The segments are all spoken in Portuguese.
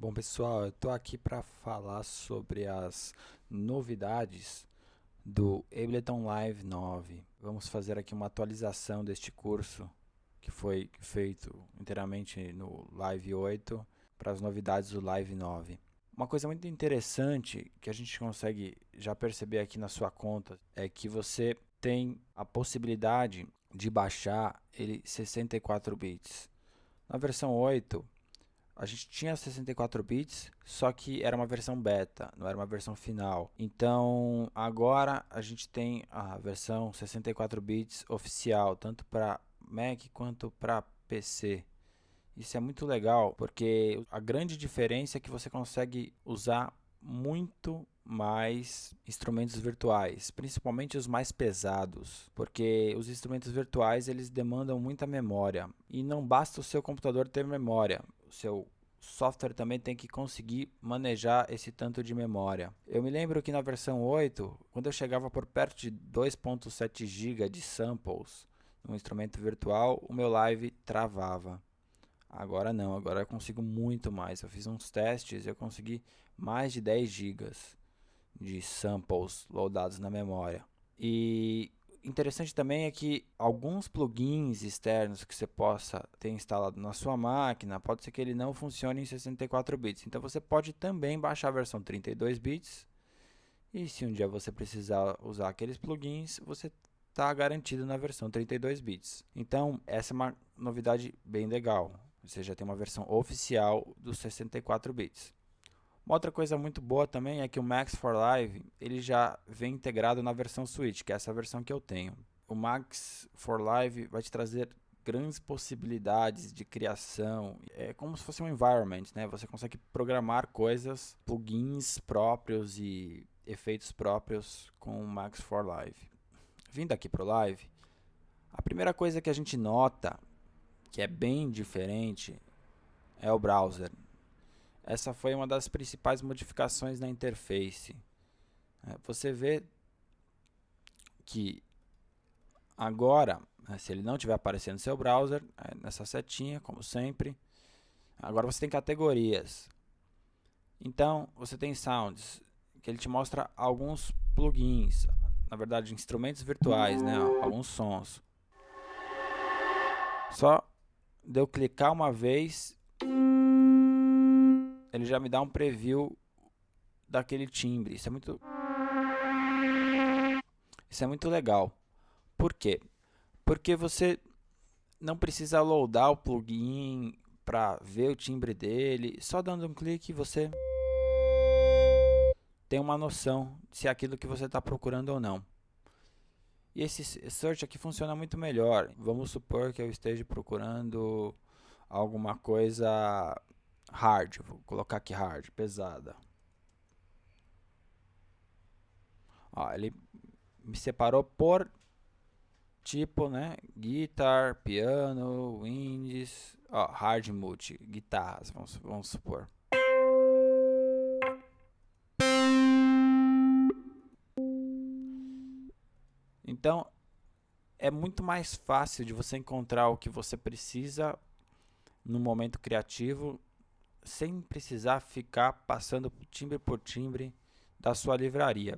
Bom, pessoal, eu estou aqui para falar sobre as novidades do Ableton Live 9. Vamos fazer aqui uma atualização deste curso que foi feito inteiramente no Live 8 para as novidades do Live 9. Uma coisa muito interessante que a gente consegue já perceber aqui na sua conta é que você tem a possibilidade de baixar ele 64 bits. Na versão 8, a gente tinha 64 bits, só que era uma versão beta, não era uma versão final. Então, agora a gente tem a versão 64 bits oficial, tanto para Mac quanto para PC. Isso é muito legal, porque a grande diferença é que você consegue usar muito mais instrumentos virtuais, principalmente os mais pesados, porque os instrumentos virtuais eles demandam muita memória e não basta o seu computador ter memória, o seu software também tem que conseguir manejar esse tanto de memória. Eu me lembro que na versão 8, quando eu chegava por perto de 2.7 GB de samples no instrumento virtual, o meu live travava. Agora não, agora eu consigo muito mais. Eu fiz uns testes e eu consegui mais de 10 gigas de samples loadados na memória. E interessante também é que alguns plugins externos que você possa ter instalado na sua máquina, pode ser que ele não funcione em 64 bits. Então você pode também baixar a versão 32 bits e se um dia você precisar usar aqueles plugins, você está garantido na versão 32 bits. Então, essa é uma novidade bem legal. Você já tem uma versão oficial dos 64 bits. Uma outra coisa muito boa também é que o Max for Live ele já vem integrado na versão Switch, que é essa versão que eu tenho. O Max for Live vai te trazer grandes possibilidades de criação. É como se fosse um environment, né? Você consegue programar coisas, plugins próprios e efeitos próprios com o Max for Live. Vindo aqui para o Live, a primeira coisa que a gente nota que é bem diferente é o browser. Essa foi uma das principais modificações na interface. Você vê que agora, se ele não estiver aparecendo no seu browser, nessa setinha, como sempre, agora você tem categorias. Então, você tem sounds, que ele te mostra alguns plugins, na verdade, instrumentos virtuais, né? Alguns sons. Só de eu clicar uma vez, ele já me dá um preview daquele timbre. Isso é muito legal. Por quê? Porque você não precisa loadar o plugin para ver o timbre dele. Só dando um clique você tem uma noção se é aquilo que você está procurando ou não. E esse search aqui funciona muito melhor. Vamos supor que eu esteja procurando alguma coisa hard. Vou colocar aqui hard, pesada. Ó, ele me separou por tipo, né? Guitar, piano, indies, ó, hard multi, guitarras, vamos supor. Então, é muito mais fácil de você encontrar o que você precisa no momento criativo, sem precisar ficar passando timbre por timbre da sua livraria.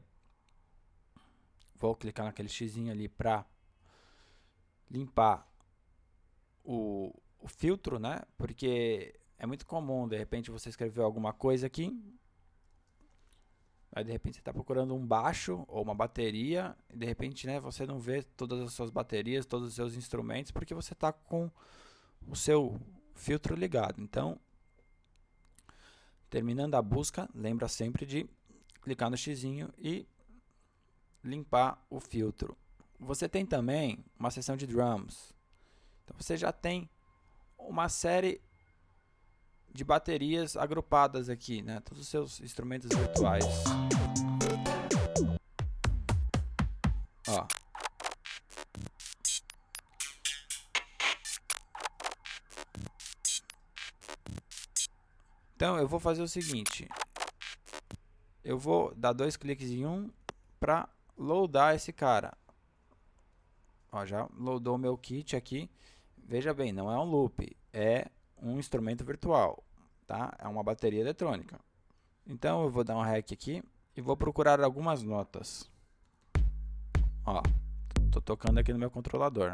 Vou clicar naquele xizinho ali para limpar o filtro, né? Porque é muito comum, de repente, você escrever alguma coisa aqui, aí de repente você está procurando um baixo ou uma bateria, e de repente, né, você não vê todas as suas baterias, todos os seus instrumentos, porque você está com o seu filtro ligado. Então, terminando a busca, lembra sempre de clicar no xizinho e limpar o filtro. Você tem também uma seção de drums. Então você já tem uma série de baterias agrupadas aqui, né? Todos os seus instrumentos virtuais. Ó. Então eu vou fazer o seguinte. Eu vou dar dois cliques em um para loadar esse cara. Ó, já loadou o meu kit aqui. Veja bem, não é um loop, é um instrumento virtual. tá? É uma bateria eletrônica. Então eu vou dar um REC aqui e vou procurar algumas notas. Ó, tô tocando aqui no meu controlador.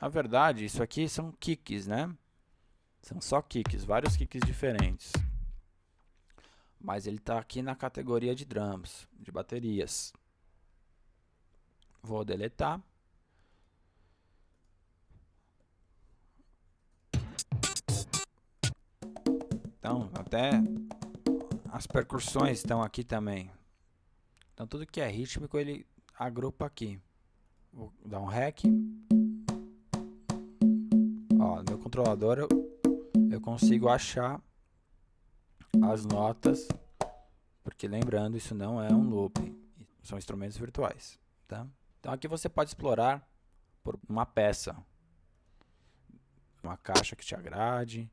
Na verdade, isso aqui são kicks, né? São só kicks, vários kicks diferentes. Mas ele está aqui na categoria de drums, de baterias. Vou deletar. Então, até as percussões estão aqui também. Então, tudo que é rítmico ele agrupa aqui. Vou dar um REC. Ó, no meu controlador eu consigo achar as notas, porque lembrando, isso não é um looping, são instrumentos virtuais, tá? Então aqui você pode explorar por uma peça, uma caixa que te agrade.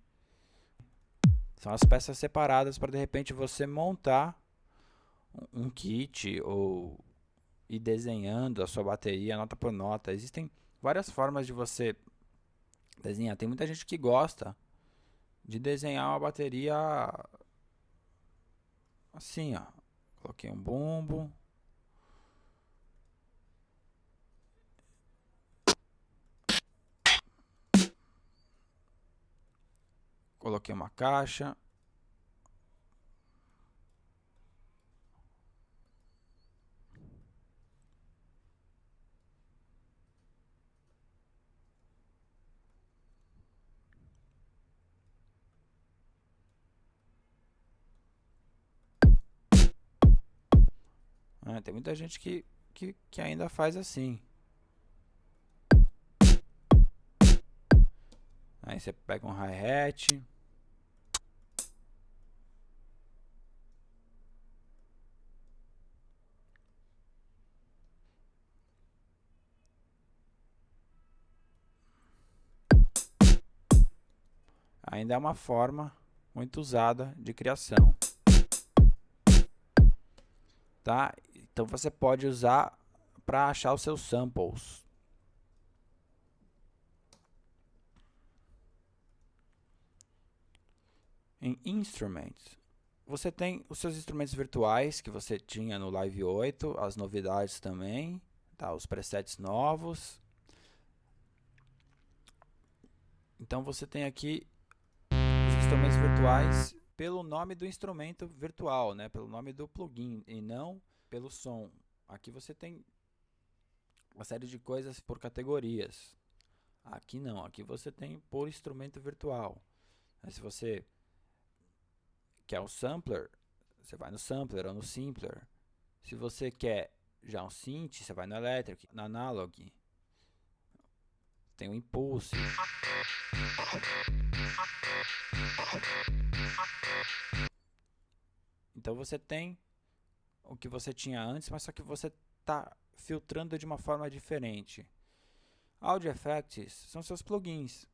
São as peças separadas para de repente você montar um kit ou ir desenhando a sua bateria nota por nota. Existem várias formas de você desenhar. Tem muita gente que gosta de desenhar uma bateria assim, ó. Coloquei um bumbo. Coloquei uma caixa. Tem muita gente que ainda faz assim. Aí você pega um hi-hat. Ainda é uma forma muito usada de criação. Tá? Então você pode usar para achar os seus samples. Em Instruments, você tem os seus instrumentos virtuais que você tinha no Live 8, as novidades também, tá? Os presets novos. Então você tem aqui os instrumentos virtuais pelo nome do instrumento virtual, né? Pelo nome do plugin e não pelo som. Aqui você tem uma série de coisas por categorias. Aqui não, aqui você tem por instrumento virtual. Mas se você quer um sampler, você vai no sampler ou no simpler. Se você quer já um synth, você vai no electric, no analog. Tem o impulse. Então você tem o que você tinha antes, mas só que você está filtrando de uma forma diferente. Audio Effects são seus plugins.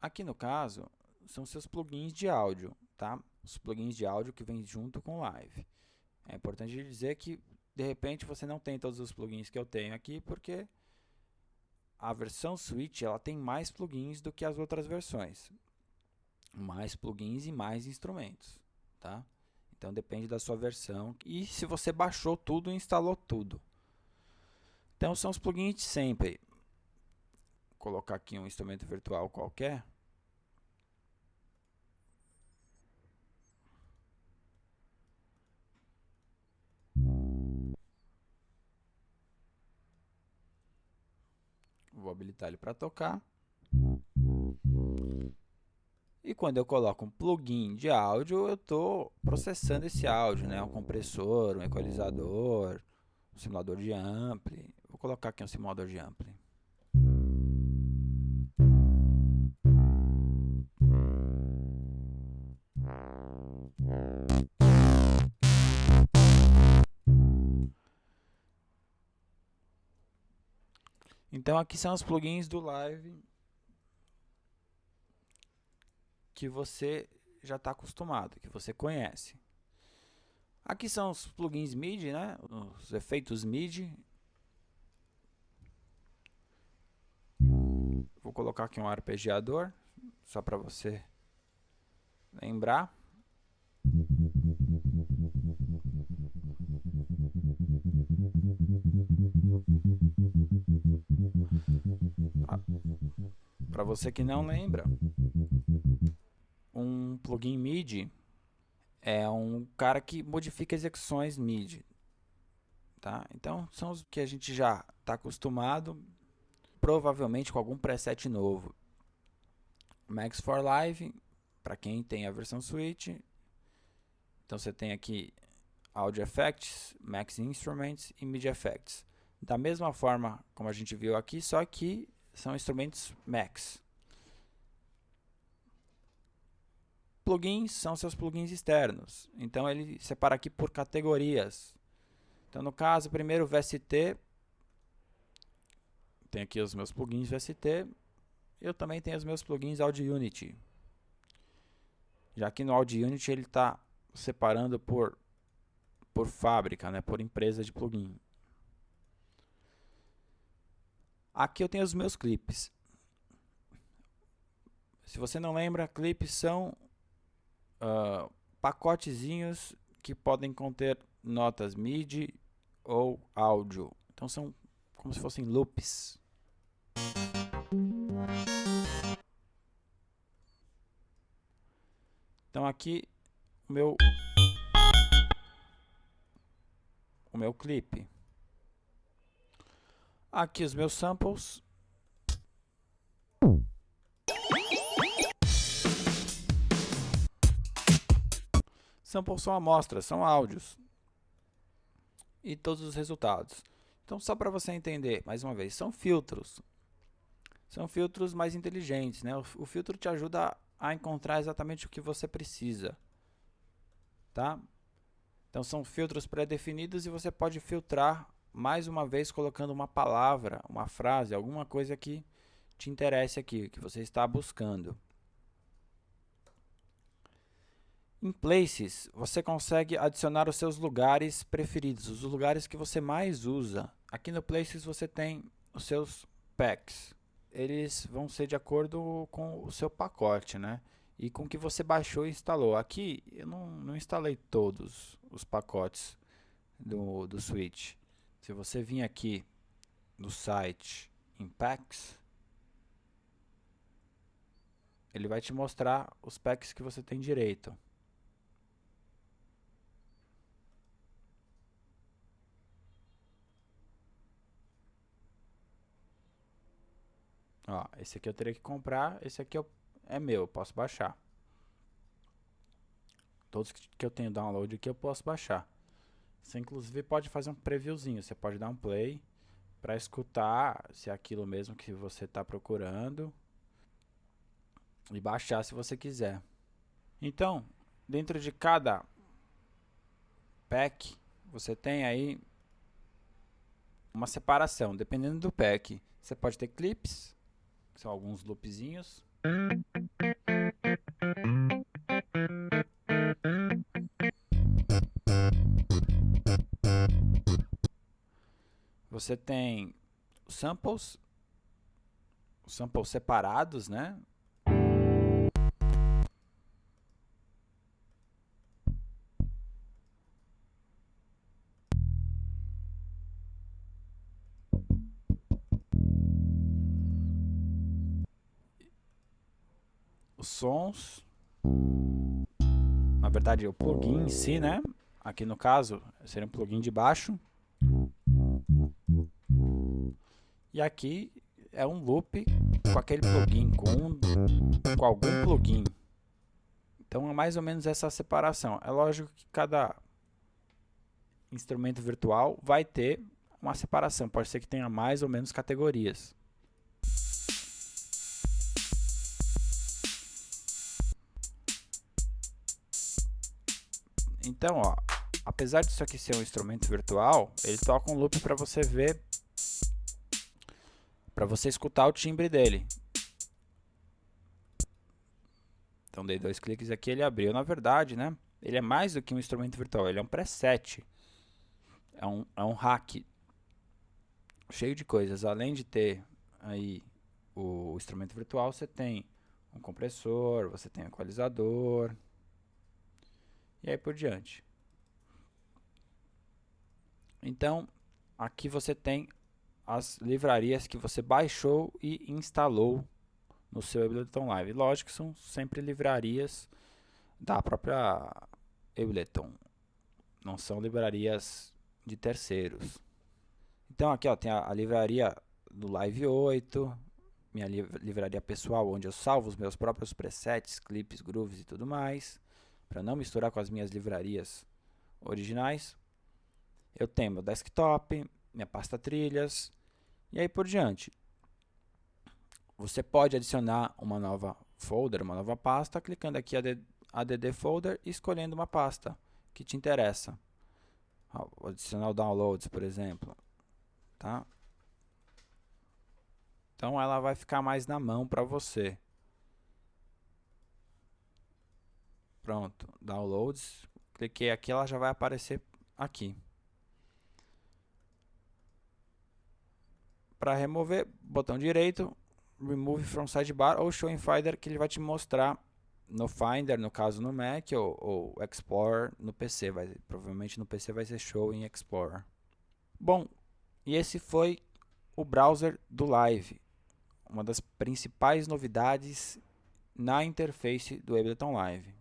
Aqui no caso, são seus plugins de áudio, tá? Os plugins de áudio que vêm junto com o Live. É importante dizer que, de repente, você não tem todos os plugins que eu tenho aqui, porque a versão Switch ela tem mais plugins do que as outras versões. Mais plugins e mais instrumentos, tá? Então depende da sua versão e se você baixou tudo e instalou tudo. Então são os plugins de sempre. Vou colocar aqui um instrumento virtual qualquer. Vou habilitar ele para tocar. E quando eu coloco um plugin de áudio, eu estou processando esse áudio, né? Um compressor, um equalizador, um simulador de ampli. Vou colocar aqui um simulador de ampli. Então aqui são os plugins do Live que você já está acostumado, que você conhece. Aqui são os plugins MIDI, né? Os efeitos MIDI. Vou colocar aqui um arpegiador, só para você lembrar. Para você que não lembra, um plugin MIDI é um cara que modifica execuções MIDI, tá? Então são os que a gente já está acostumado, provavelmente com algum preset novo. Max for Live, para quem tem a versão Switch. Então você tem aqui Audio Effects, Max Instruments e MIDI Effects. Da mesma forma como a gente viu aqui, só que são instrumentos Max. Plugins são seus plugins externos. Então ele separa aqui por categorias. Então no caso, primeiro VST. Tem aqui os meus plugins VST. Eu também tenho os meus plugins Audio Unity. Já que no Audio Unity ele está separando por fábrica, né, por empresa de plugin. Aqui eu tenho os meus clipes. Se você não lembra, clipes são pacotezinhos que podem conter notas MIDI ou áudio. Então são como se fossem loops. Então aqui o meu clipe. Aqui os meus samples. Samples são amostras, são áudios. E todos os resultados. Então só para você entender, mais uma vez, são filtros. São filtros mais inteligentes, né? O filtro te ajuda a encontrar exatamente o que você precisa, tá? Então são filtros pré-definidos e você pode filtrar mais uma vez colocando uma palavra, uma frase, alguma coisa que te interesse aqui, que você está buscando. Em Places, você consegue adicionar os seus lugares preferidos, os lugares que você mais usa. Aqui no Places você tem os seus packs. Eles vão ser de acordo com o seu pacote, né? E com o que você baixou e instalou. Aqui eu não instalei todos os pacotes do Switch. Se você vir aqui no site em Packs, ele vai te mostrar os packs que você tem direito. Ó, esse aqui eu teria que comprar, esse aqui é meu, eu posso baixar. Todos que eu tenho download aqui eu posso baixar. Você inclusive pode fazer um previewzinho, você pode dar um play para escutar se é aquilo mesmo que você está procurando e baixar se você quiser. Então, dentro de cada pack, você tem aí uma separação, dependendo do pack. Você pode ter clips, que são alguns loopzinhos. Você tem samples separados, né? Os sons, na verdade o plugin em si, né? Aqui no caso seria um plugin de baixo. E aqui é um loop com aquele plugin, com algum plugin. Então é mais ou menos essa separação. É lógico que cada instrumento virtual vai ter uma separação. Pode ser que tenha mais ou menos categorias. Então, ó, apesar disso aqui ser um instrumento virtual, ele toca um loop para você ver, para você escutar o timbre dele. Então dei 2 cliques aqui, ele abriu. Na verdade, né, ele é mais do que um instrumento virtual, ele é um preset. É um hack cheio de coisas. Além de ter aí o instrumento virtual, você tem um compressor, você tem um equalizador e aí por diante. Então, aqui você tem as livrarias que você baixou e instalou no seu Ableton Live. Lógico que são sempre livrarias da própria Ableton, não são livrarias de terceiros. Então aqui ó, tem a livraria do Live 8, minha livraria pessoal, onde eu salvo os meus próprios presets, clipes, grooves e tudo mais, para não misturar com as minhas livrarias originais. Eu tenho meu desktop, minha pasta trilhas e aí por diante. Você pode adicionar uma nova folder, uma nova pasta, clicando aqui add folder e escolhendo uma pasta que te interessa. Vou adicionar o downloads, por exemplo, tá? Então ela vai ficar mais na mão para você. Pronto, downloads, cliquei aqui, ela já vai aparecer aqui. Para remover, botão direito, remove from sidebar ou show in Finder, que ele vai te mostrar no Finder, no caso no Mac, ou Explorer no PC. Provavelmente no PC vai ser show in Explorer. Bom, e esse foi o browser do Live, uma das principais novidades na interface do Ableton Live.